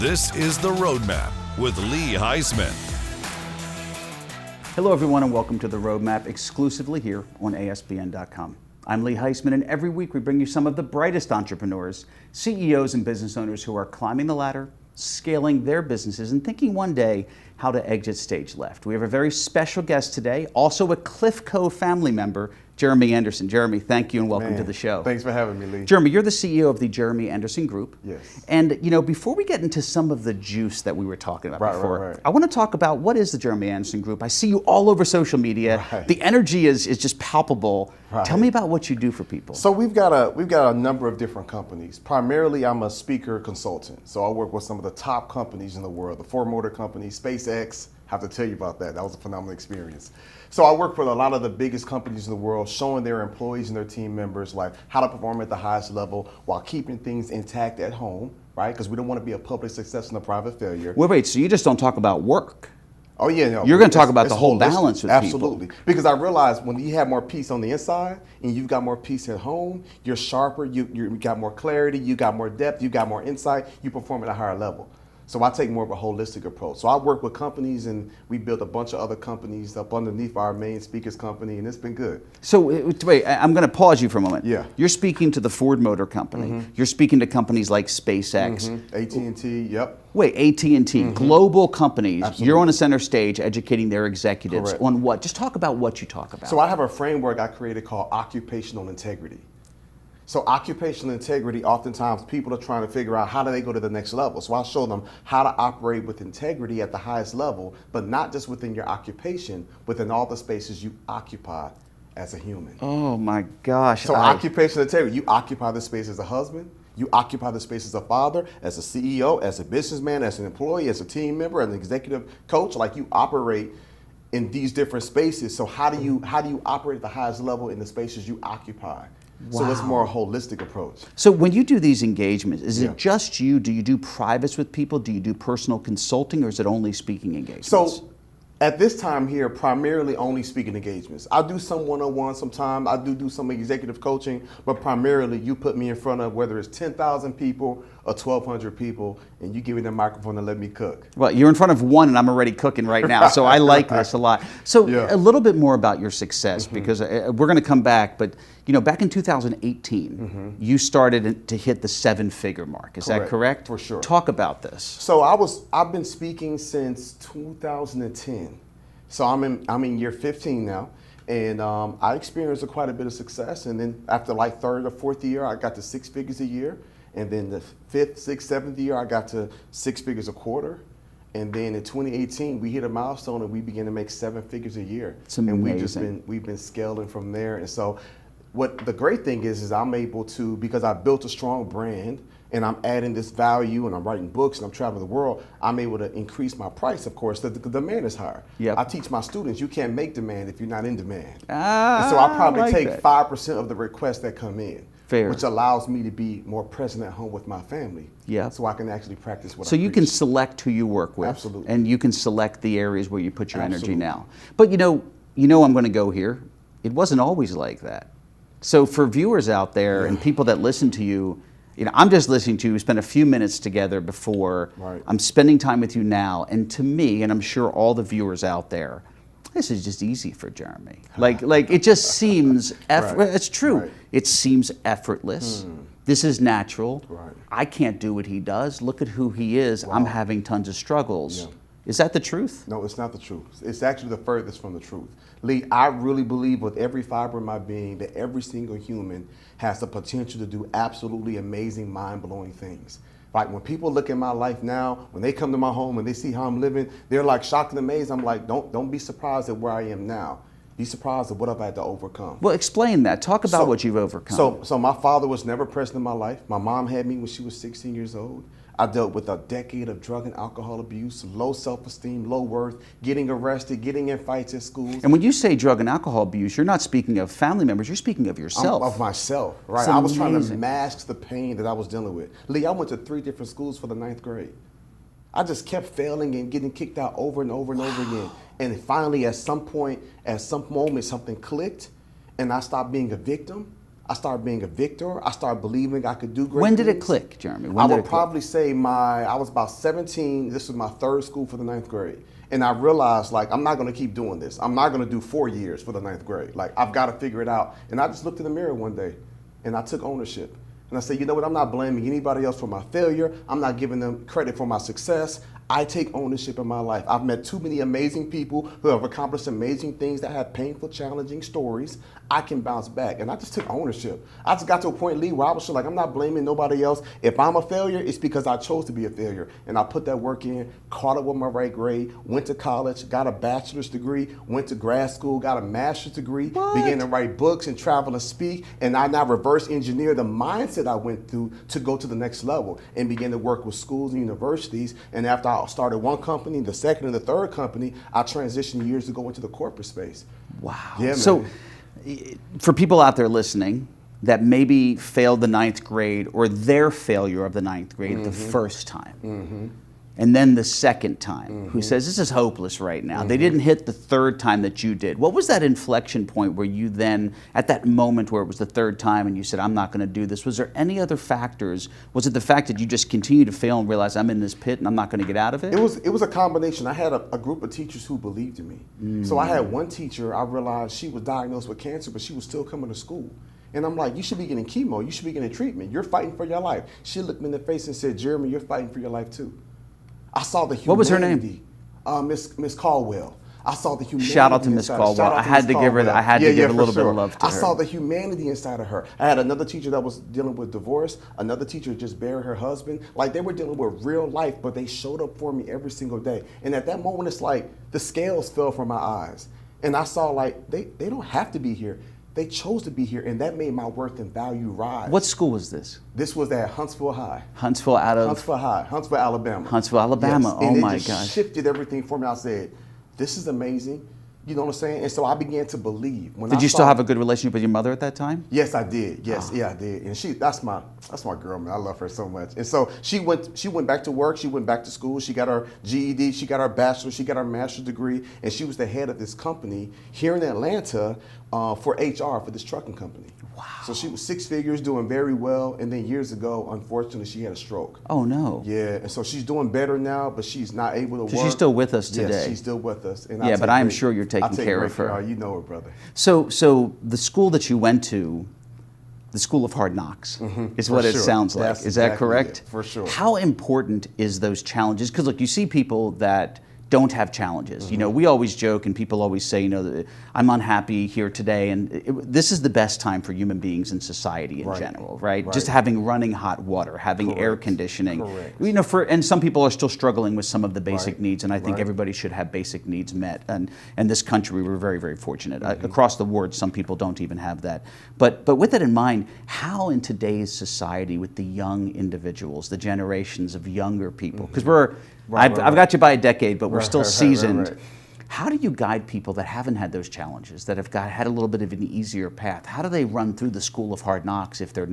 This is The Roadmap with Lee Heisman. Hello everyone and welcome to The Roadmap exclusively here on ASBN.com. I'm Lee Heisman and every week we bring you some of the brightest entrepreneurs, CEOs and business owners who are climbing the ladder, scaling their businesses and thinking one day how to exit stage left. We have a very special guest today, also a Cliffco family member, Jeremy Anderson. Jeremy, thank you and welcome to the show. Thanks for having me, Lee. Jeremy, you're the CEO of the Jeremy Anderson Group. Yes. And before we get into some of the juice that we were talking about before, right. I want to talk about what is the Jeremy Anderson Group. I see you all over social media. Right. The energy is just palpable. Right. Tell me about what you do for people. So we've got a number of different companies. Primarily, I'm a speaker consultant. So I work with some of the top companies in the world, the Ford Motor Company, SpaceX. I have to tell you about that. That was a phenomenal experience. So I work for a lot of the biggest companies in the world, showing their employees and their team members like how to perform at the highest level while keeping things intact at home, right? Because we don't want to be a public success and a private failure. Wait, so you just don't talk about work? Oh yeah, no. You're going to talk about the whole balance with people. Absolutely. Because I realize when you have more peace on the inside and you've got more peace at home, you're sharper, you got more clarity, you got more depth, you got more insight, you perform at a higher level. So I take more of a holistic approach. So I work with companies and we built a bunch of other companies up underneath our main speakers company and it's been good. So wait, I'm going to pause you for a moment. Yeah. You're speaking to the Ford Motor Company. Mm-hmm. You're speaking to companies like SpaceX. Mm-hmm. AT&T, yep. Wait, AT&T, global companies. Absolutely. You're on a center stage educating their executives. Correct. On what? Just talk about what you talk about. So I have a framework I created called occupational integrity. So occupational integrity, oftentimes people are trying to figure out how do they go to the next level. So I'll show them how to operate with integrity at the highest level, but not just within your occupation, within all the spaces you occupy as a human. Oh my gosh. So occupational integrity, you occupy the space as a husband, you occupy the space as a father, as a CEO, as a businessman, as an employee, as a team member, as an executive coach, like you operate in these different spaces. So how do you operate at the highest level in the spaces you occupy? Wow. So it's more a holistic approach. So when you do these engagements, is Yeah. it just you? Do you do privates with people? Do you do personal consulting, or is it only speaking engagements? So at this time here, primarily only speaking engagements. I do some one-on-one sometime. I do some executive coaching, but primarily you put me in front of whether it's 10,000 people or 1,200 people, and you give me the microphone and let me cook. Well, you're in front of one, and I'm already cooking right now, so I like this a lot. So Yeah. a little bit more about your success, because we're going to come back, but back in 2018, you started to hit the seven-figure mark. Is that correct? For sure. Talk about this. So I've been speaking since 2010. So I'm in year 15 now, and I experienced quite a bit of success. And then after like third or fourth year, I got to six figures a year. And then the fifth, sixth, seventh year, I got to six figures a quarter. And then in 2018, we hit a milestone and we began to make seven figures a year. It's amazing. And we've been scaling from there. And so what the great thing is I'm able to, because I built a strong brand and I'm adding this value and I'm writing books and I'm traveling the world, I'm able to increase my price, of course. The demand is higher. Yep. I teach my students, you can't make demand if you're not in demand. And so I probably take 5% of the requests that come in. Fair. Which allows me to be more present at home with my family. Yeah. So I can actually practice what I So you preach. can select who you work with. Absolutely. And you can select the areas where you put your energy Absolutely. now. But I'm going to go here. It wasn't always like that. So for viewers out there and people that listen to you, I'm just listening to you. We spent a few minutes together before. Right. I'm spending time with you now. And to me, and I'm sure all the viewers out there, this is just easy for Jeremy. Like it just seems, it's true. Right. It seems effortless. This is natural. Right. I can't do what he does. Look at who he is. Wow. I'm having tons of struggles. Yeah. Is that the truth? No, it's not the truth. It's actually the furthest from the truth. Lee, I really believe with every fiber of my being that every single human has the potential to do absolutely amazing, mind-blowing things. Like when people look at my life now, when they come to my home and they see how I'm living, they're like shocked and amazed. I'm like, don't be surprised at where I am now. Be surprised at what I've had to overcome. Well, explain that. Talk about what you've overcome. So my father was never present in my life. My mom had me when she was 16 years old. I dealt with a decade of drug and alcohol abuse, low self-esteem, low worth, getting arrested, getting in fights at schools. And when you say drug and alcohol abuse, you're not speaking of family members, you're speaking of yourself. Of myself, right? It's I was trying to amazing. mask the pain that I was dealing with. Lee, I went to 3 different schools for the 9th grade. I just kept failing and getting kicked out over and over and over again. And finally, at some point, at some moment, something clicked and I stopped being a victim I started being a victor. I started believing I could do great When did it things. click, Jeremy? I would probably say I was about 17. This was my third school for the ninth grade. And I realized, like, I'm not going to keep doing this. I'm not going to do 4 years for the ninth grade. Like, I've got to figure it out. And I just looked in the mirror one day and I took ownership. And I said, you know what? I'm not blaming anybody else for my failure. I'm not giving them credit for my success. I take ownership in my life. I've met too many amazing people who have accomplished amazing things that have painful, challenging stories. I can bounce back. And I just took ownership. I just got to a point, Lee, where I was like, I'm not blaming nobody else. If I'm a failure, it's because I chose to be a failure. And I put that work in, caught up with my right grade, went to college, got a bachelor's degree, went to grad school, got a master's degree, began to write books and travel and speak. And I now reverse engineer the mindset I went through to go to the next level and begin to work with schools and universities. And after I started one company, the second and the third company, I transitioned years ago into the corporate space. Wow. Yeah, man. So for people out there listening that maybe failed the ninth grade or their failure of the ninth grade the first time, and then the second time, who says, this is hopeless right now. They didn't hit the third time that you did. What was that inflection point where you then, at that moment where it was the third time and you said, I'm not going to do this, was there any other factors? Was it the fact that you just continued to fail and realize I'm in this pit and I'm not going to get out of it? It was a combination. I had a group of teachers who believed in me. So I had one teacher, I realized she was diagnosed with cancer, but she was still coming to school. And I'm like, you should be getting chemo. You should be getting treatment. You're fighting for your life. She looked me in the face and said, Jeremy, you're fighting for your life too. I saw the humanity. What was her name? Miss Caldwell. I saw the humanity. Shout out to Miss Caldwell. I had to give a little bit of love to her. I saw the humanity inside of her. I had another teacher that was dealing with divorce. Another teacher just buried her husband. Like, they were dealing with real life, but they showed up for me every single day. And at that moment, it's like the scales fell from my eyes. And I saw, like, they don't have to be here. They chose to be here, and that made my worth and value rise. What school was this? This was at Huntsville High. Huntsville High, Huntsville, Alabama. Huntsville, Alabama. Yes. Oh my it just gosh. shifted everything for me. I said, this is amazing. You know what I'm saying? And so I began to believe. Did you still have a good relationship with your mother at that time? Yes, I did. Yes, yeah, I did. And that's my girl, man. I love her so much. And so she went back to work. She went back to school. She got her GED. She got her bachelor's. She got her master's degree. And she was the head of this company here in Atlanta for HR for this trucking company. Wow. So she was 6 figures, doing very well. And then years ago, unfortunately, she had a stroke. Oh no. Yeah. And so she's doing better now, but she's not able to work. So she's still with us today. Yes, she's still with us. And yeah, but I'm sure you're taking care of her. You know her, brother. So the school that you went to, the School of Hard Knocks, is what it sounds like. Is that correct? For sure. How important is those challenges? Because look, you see people that don't have challenges. You know, we always joke and people always say, you know, I'm unhappy here today, and this is the best time for human beings in society in general, right? Just having running hot water, having air conditioning. You know, and some people are still struggling with some of the basic needs, and I think everybody should have basic needs met. And this country, we're very, very fortunate. Across the board, some people don't even have that. But with that in mind, how in today's society with the young individuals, the generations of younger people, because I've got you by a decade, but we're still seasoned. How do you guide people that haven't had those challenges, that have had a little bit of an easier path? How do they run through the School of Hard Knocks if they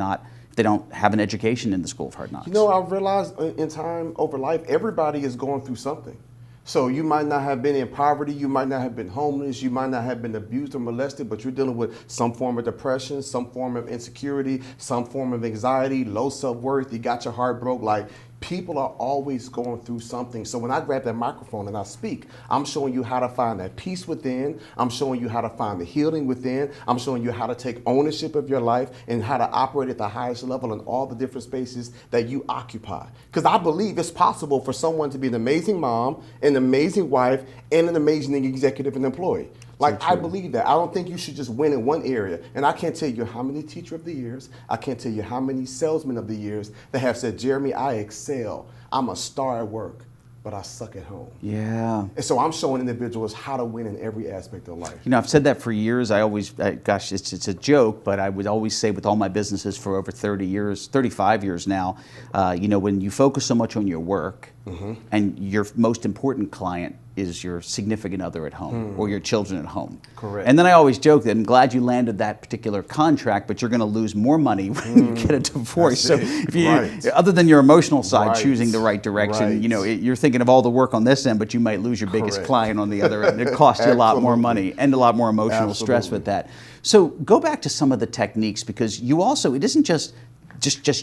don't have an education in the School of Hard Knocks? You know, I've realized in time over life, everybody is going through something. So you might not have been in poverty, you might not have been homeless, you might not have been abused or molested, but you're dealing with some form of depression, some form of insecurity, some form of anxiety, low self-worth, you got your heart broke. Like, people are always going through something. So when I grab that microphone and I speak, I'm showing you how to find that peace within. I'm showing you how to find the healing within. I'm showing you how to take ownership of your life and how to operate at the highest level in all the different spaces that you occupy. Because I believe it's possible for someone to be an amazing mom, an amazing wife, and an amazing executive and employee. Like, I believe that. I don't think you should just win in one area. And I can't tell you how many teacher of the years, I can't tell you how many salesmen of the years that have said, Jeremy, I excel. I'm a star at work, but I suck at home. Yeah. And so I'm showing individuals how to win in every aspect of life. You know, I've said that for years. Gosh, it's a joke, but I would always say with all my businesses for over 30 years, 35 years now, you know, when you focus so much on your work, and your most important client is your significant other at home or your children at home. Correct. And then I always joke that I'm glad you landed that particular contract, but you're going to lose more money when you get a divorce. So if you, other than your emotional side, choosing the right direction, you know, you're thinking of all the work on this end, but you might lose your biggest client on the other end. It costs you a lot more money and a lot more emotional stress with that. So go back to some of the techniques, because you also, it isn't just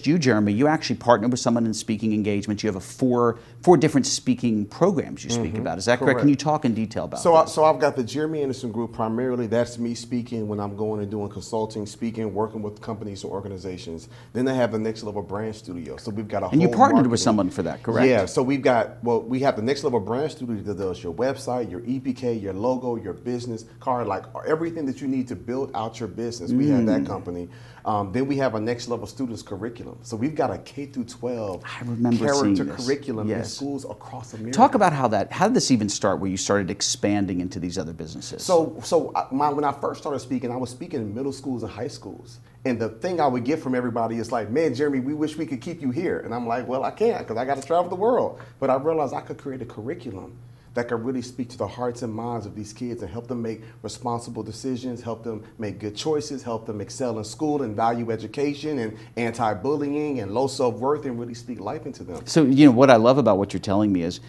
you, Jeremy. You actually partner with someone in speaking engagements. You have four different speaking programs you speak about. Is that correct? Can you talk in detail about that? So I've got the Jeremy Anderson Group. Primarily, that's me speaking when I'm going and doing consulting, speaking, working with companies or organizations. Then I have the Next Level Brand Studio. So we've got a whole And you partnered marketing with someone for that, correct? Yeah. So we have the Next Level Brand Studio that does your website, your EPK, your logo, your business card, like everything that you need to build out your business. We have that company. Then we have a Next Level Students curriculum. So we've got a K through 12 character curriculum in schools across America. Talk about how did this even start, where you started expanding into these other businesses? When I first started speaking, I was speaking in middle schools and high schools. And the thing I would get from everybody is like, man, Jeremy, we wish we could keep you here. And I'm like, well, I can't, because I got to travel the world. But I realized I could create a curriculum that could really speak to the hearts and minds of these kids and help them make responsible decisions, help them make good choices, help them excel in school and value education and anti-bullying and low self-worth, and really speak life into them. So, you know, what I love about what you're telling me is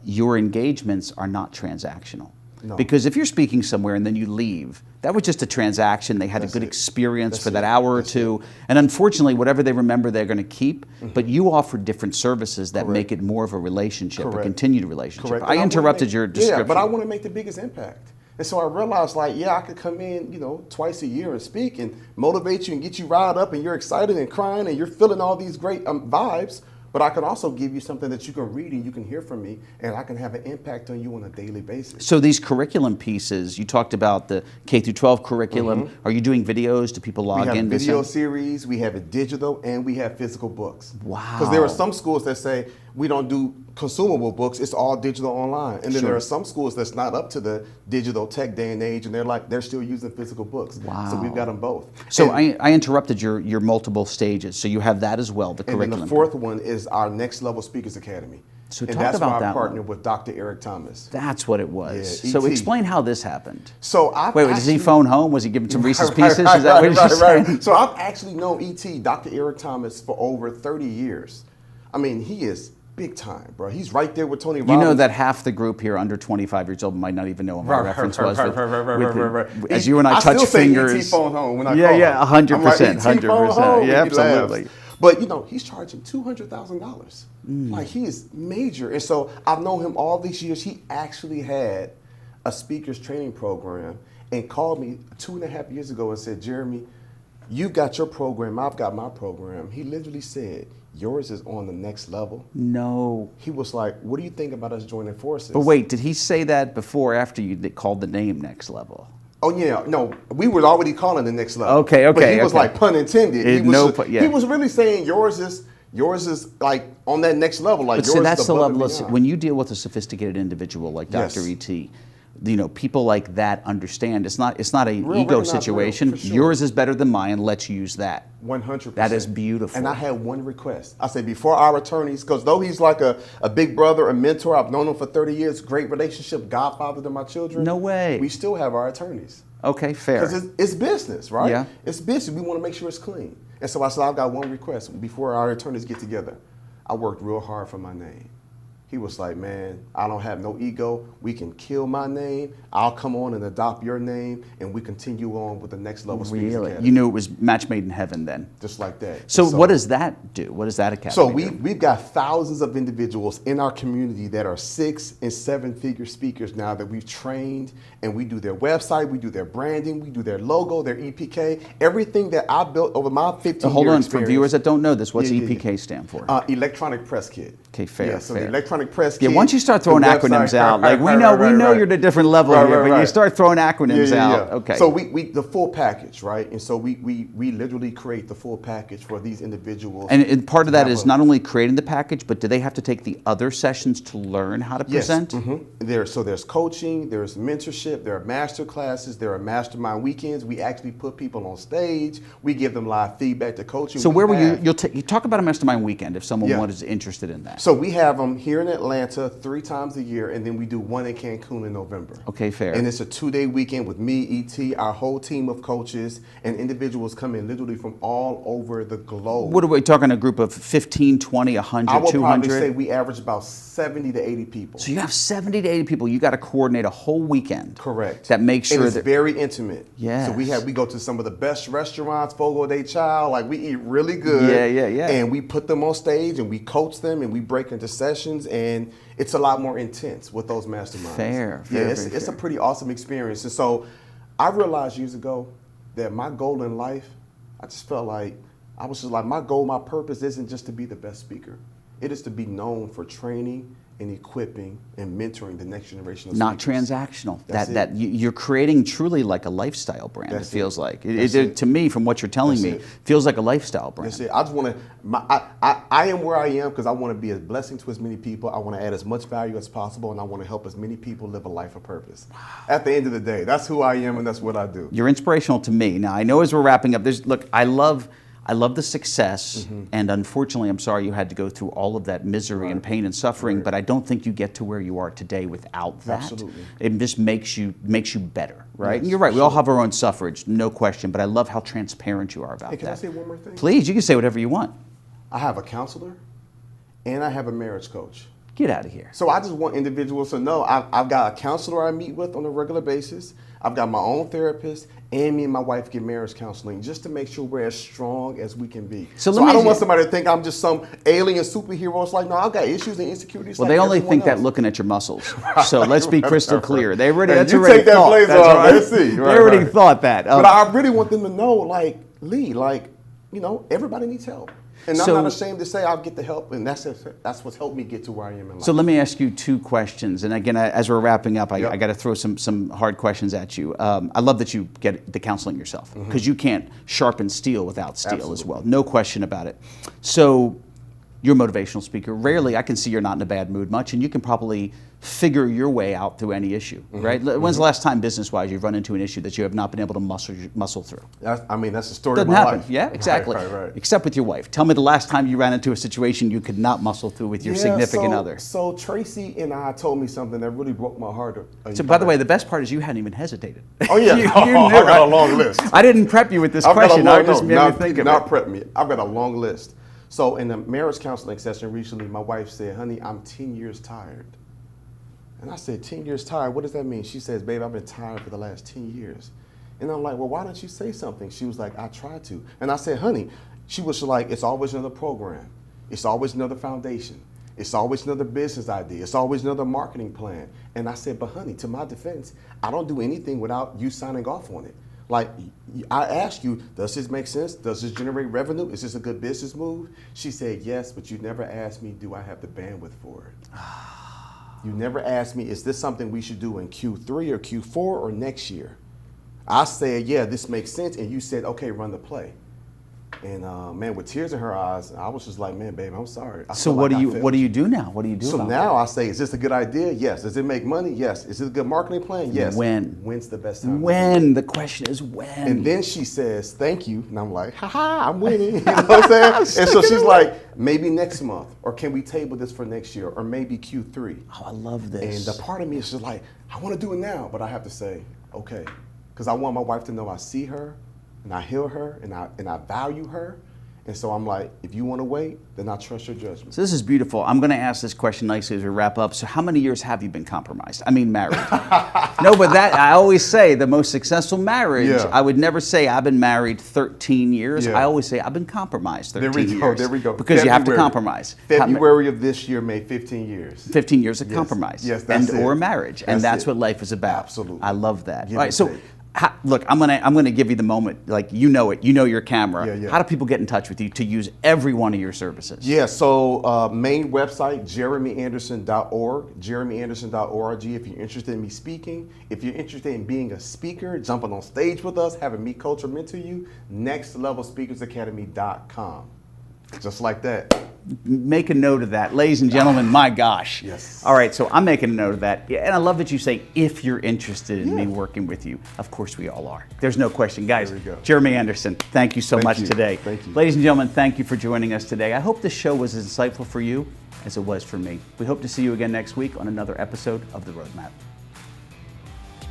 your engagements are not transactional. No. Because if you're speaking somewhere and then you leave, that was just a transaction. They had a good experience for that hour or two. And unfortunately, whatever they remember, they're going to keep. But you offer different services that make it more of a relationship, a continued relationship. I interrupted your description. Yeah, but I want to make the biggest impact. And so I realized, like, yeah, I could come in, you know, twice a year and speak and motivate you and get you riled up and you're excited and crying and you're feeling all these great vibes. But I can also give you something that you can read and you can hear from me, and I can have an impact on you on a daily basis. So these curriculum pieces, you talked about the K through 12 curriculum. Are you doing videos? Do people log in? We have video series, we have it digital, and we have physical books. Wow. Because there are some schools that say we don't do consumable books, it's all digital online. And then there are some schools that's not up to the digital tech day and age, and they're still using physical books. Wow. So we've got them both. So I interrupted your multiple stages. So you have that as well, the curriculum. And then the fourth one is our Next Level Speakers Academy. So and talk that's about why that I partnered with Dr. Eric Thomas. That's what it was. Yeah, so ET. explain how this happened. So Wait, does he phone home? Was he giving some Reese's Pieces? Is that what you're saying? So I've actually known ET, Dr. Eric Thomas, for over 30 years. I mean, he is big time, bro. He's right there with Tony Robbins. You know that half the group here under 25 years old might not even know what my reference was. As you and I touch fingers. I still say ET phone home when I call Yeah, 100%, like, 100%. Yeah, absolutely. But, you know, he's charging $200,000. Like, he is major. And so I've known him all these years. He actually had a speakers training program and called me 2.5 years ago and said, Jeremy, you got your program, I've got my program. He literally said, yours is on the next level. No. He was like, what do you think about us joining forces? But wait, did he say that before or after you called the name Next Level? Oh, yeah. No, we were already calling the next level. Okay. But he was like, pun intended. He was really saying yours is like on that next level. Like, but yours see, that's is the above level and of, beyond. when you deal with a sophisticated individual like Dr. E.T., you know, people like that understand it's not an ego situation. Sure. Yours is better than mine. Let's use that. 100%. That is beautiful. And I had one request. I said, before our attorneys, because though he's like a big brother, a mentor, I've known him for 30 years, great relationship, godfather to my children. No way. We still have our attorneys. Okay, fair. Because it's business, right? Yeah. It's business. We want to make sure it's clean. And so I said, I've got one request. Before our attorneys get together, I worked real hard for my name. He was like, man, I don't have no ego. We can kill my name. I'll come on and adopt your name, and we continue on with the Next Level Speakers Academy. You knew it was match made in heaven then. Just like that. So what does that do? What does that academy So do? we've got thousands of individuals in our community that are 6- and 7-figure speakers now that we've trained, and we do their website, we do their branding, we do their logo, their EPK, everything that I built over my 15-year experience. Hold on, for viewers that don't know this, what's EPK stand for? Electronic Press Kit. Okay, fair. Yeah, so the electronic electronic press kit. Yeah, once you start throwing the acronyms website. out, like we know you're at a different level here, but you start throwing acronyms out. Okay. So we the full package, right? And so we literally create the full package for these individuals. And part of that is not only creating the package, but do they have to take the other sessions to learn how to present? There's coaching, there's mentorship, there are master classes, there are mastermind weekends. We actually put people on stage. We give them live feedback to coaching. So where will you talk about a mastermind weekend if someone is interested in that? So we have them here in Atlanta 3 times a year, and then we do one in Cancun in November. Okay, fair. And it's a 2-day weekend with me, ET, our whole team of coaches, and individuals come in literally from all over the globe. What are we talking, a group of 15, 20, 100, I would 200? probably say we average about 70 to 80 people. So you have 70 to 80 people. You got to coordinate a whole weekend. Correct. That makes sure and it's that very intimate. Yes. So we go to some of the best restaurants, Fogo de Chao, like we eat really good. Yeah. And we put them on stage and we coach them and we break into sessions, and it's a lot more intense with those masterminds. Fair. It's a pretty awesome experience. And so I realized years ago that my goal in life, I just felt like my goal, my purpose isn't just to be the best speaker. It is to be known for training and equipping and mentoring the next generation of not speakers. transactional. That's That you're creating truly like a lifestyle brand. That's it feels like That's it. to me, from what you're telling me, feels like a lifestyle brand. That's it. I just want to. I am where I am because I want to be a blessing to as many people. I want to add as much value as possible, and I want to help as many people live a life of purpose. At the end of the day, that's who I am, and that's what I do. You're inspirational to me. Now I know as we're wrapping up, I love the success, and unfortunately, I'm sorry you had to go through all of that misery and pain and suffering. But I don't think you get to where you are today without that. Absolutely. It just makes you better, right? Yes, and you're right. We sure. all have our own suffrage, no question. But I love how transparent you are about Hey, can that. I say one more thing? Please, you can say whatever you want. I have a counselor, and I have a marriage coach. Get out of here. So I just want individuals to know I've got a counselor I meet with on a regular basis. I've got my own therapist, and me and my wife get marriage counseling just to make sure we're as strong as we can be. So I don't want somebody to think I'm just some alien superhero. It's like, no, I've got issues and insecurities. Well, like they only everyone think that else. looking at your muscles. So let's be crystal clear. They already, Hey, that's you already take that thought. blazer That's off, right. let's see. They Right, already right. thought that. But I really want them to know, like, Lee, like, everybody needs help. And So- I'm not ashamed to say I'll get the help, and that's what's helped me get to where I am in life. So let me ask you 2 questions. And again, as we're wrapping up, I Yep. got to throw some hard questions at you. I love that you get the counseling yourself, because you can't sharpen steel without steel as Absolutely. well. No question about it. So you're a motivational speaker. Rarely, I can see you're not in a bad mood much, and you can probably figure your way out through any issue, right? When's the last time, business-wise, you've run into an issue that you have not been able to muscle through? that's the story Doesn't of my happen. life. Yeah, exactly. Right. Except with your wife. Tell me the last time you ran into a situation you could not muscle through with your significant other. So Tracy and I told me something that really broke my heart. So, by the way, the best part is you hadn't even hesitated. Oh yeah, you I knew got it. a long list. I didn't prep you with this I've got a question. long, I just made me think of not it. prep me. I've got a long list. So in the marriage counseling session recently, my wife said, "Honey, I'm 10 years tired." And I said, 10 years tired? What does that mean? She says, "Babe, I've been tired for the last 10 years." And I'm like, "Well, why don't you say something?" She was like, "I tried to." And I said, "Honey," she was like, "It's always another program. It's always another foundation. It's always another business idea. It's always another marketing plan." And I said, "But honey, to my defense, I don't do anything without you signing off on it. Like, I asked you, does this make sense? Does this generate revenue? Is this a good business move?" She said, "Yes, but you never asked me, do I have the bandwidth for it?" You never asked me, is this something we should do in Q3 or Q4 or next year? I said, "Yeah, this makes sense." And you said, "Okay, run the play." And man, with tears in her eyes, I was just like, "Man, babe, I'm sorry." So what do you do now? What do you do So about now I say, is this a good idea? Yes. Does it make money? Yes. Is it a good marketing plan? Yes. When? When's the best it? time? When? The question is when. And then she says, "Thank you." And I'm like, I'm winning. You know what I'm saying? And so she's like, "Maybe next month, or can we table this for next year, or maybe Q3. Oh, I love this. And the part of me is just like, I want to do it now, but I have to say, okay. Because I want my wife to know I see her, and I hear her, and I value her. And so I'm like, if you want to wait, then I trust your judgment. So this is beautiful. I'm going to ask this question nicely as we wrap up. So how many years have you been compromised? I mean, married. No, but that, I always say the most successful marriage, Yeah. I would never say I've been married 13 years. Yeah. I always say I've been compromised 13 There years. we go. Because you have to compromise. February of this year made 15 years. 15 years of Yes. compromise. Yes, that's it. Or marriage. And that's it. what life is about. Absolutely. I love that. Give All right, and so take. Look, I'm gonna give you the moment. Like, you know it. You know your camera. Yeah. How do people get in touch with you to use every one of your services? Yeah, so main website, jeremyanderson.org, jeremyanderson.org. If you're interested in me speaking, if you're interested in being a speaker, jumping on stage with us, having me coach or mentor you, nextlevelspeakersacademy.com. Just like that. Make a note of that. Ladies and gentlemen, my gosh. Yes. All right, so I'm making a note of that. Yeah, and I love that you say, if you're interested in me working with you. Of course we all are. There's no question. Guys, There we go. Jeremy Anderson, thank you so much you. today. Thank you. Ladies and gentlemen, thank you for joining us today. I hope this show was as insightful for you as it was for me. We hope to see you again next week on another episode of The Roadmap.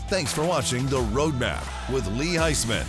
Thanks for watching The Roadmap with Lee Heisman.